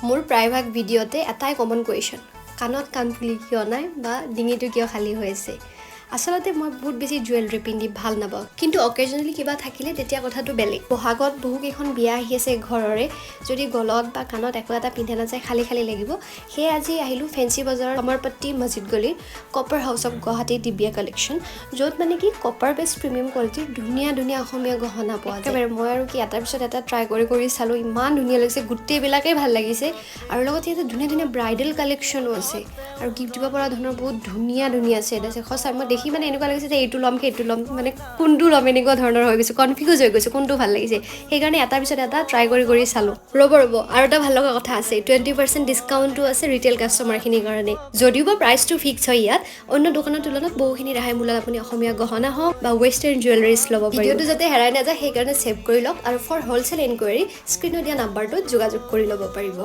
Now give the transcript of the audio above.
মোৰ প্ৰায়ভাগ ভিডিঅ'তে এটাই কমন কুৱেশ্যন কাণত কাণফুলি কিয় নাই বা ডিঙিটো কিয় খালী হৈ আছে আচলতে মই বহুত বেছি জুৱেলাৰী পিন্ধি ভাল নাপাওঁ কিন্তু অকেজনেলি কিবা থাকিলে তেতিয়া কথাটো বেলেগ বহাগত বহুকেইখন বিয়া আহি আছে ঘৰৰে যদি গলত বা কাণত একো এটা পিন্ধা নাযায় খালী খালী লাগিব সেয়ে আজি আহিলোঁ ফেঞ্চি বজাৰৰ কমৰপট্টি মছজিদ গলিৰ copper house of Guwahati Divya collection য'ত মানে কি কপাৰ বেছ প্ৰিমিয়াম কোৱালিটিৰ ধুনীয়া ধুনীয়া অসমীয়া গহনা পোৱা যায় একেবাৰে মই আৰু কি এটাৰ পিছত এটা ট্ৰাই কৰি চালোঁ ইমান ধুনীয়া লাগিছে গোটেইবিলাকেই ভাল লাগিছে আৰু লগতে ইয়াতে ধুনীয়া ধুনীয়া ব্ৰাইডেল কালেকশ্যনো আছে আৰু গিফ্ট দিব পৰা ধৰণৰ বহুত ধুনীয়া ধুনীয়া ছেট আছে সঁচা মই দেখি মানে এনেকুৱা লাগিছে যে এইটো ল'ম সেইটো ল'ম মানে কোনটো ল'ম এনেকুৱা ধৰণৰ হৈ গৈছে কনফিউজ হৈ গৈছে কোনটো ভাল লাগিছে সেইকাৰণে এটাৰ পিছত এটা ট্ৰাই কৰি চালোঁ ৰ'ব আৰু এটা ভাল লগা কথা আছে 20% ডিছকাউণ্টো আছে ৰিটেইল কাষ্টমাৰখিনিৰ কাৰণে যদিও বা প্ৰাইচটো ফিক্স হয় ইয়াত অন্য দোকানৰ তুলনাত বহুখিনি ৰেহাই মূল্যত আপুনি অসমীয়া গহনা হওক বা ৱেষ্টাৰ্ণ জুৱেলাৰিজ ল'ব পাৰিব ভিডিঅ'টো যাতে হেৰাই নাযায় সেইকাৰণে ছেভ কৰি লওক আৰু ফৰ হ'লচেল এনকুৱাৰী স্ক্ৰীণত দিয়া নাম্বাৰটোত যোগাযোগ কৰি ল'ব পাৰিব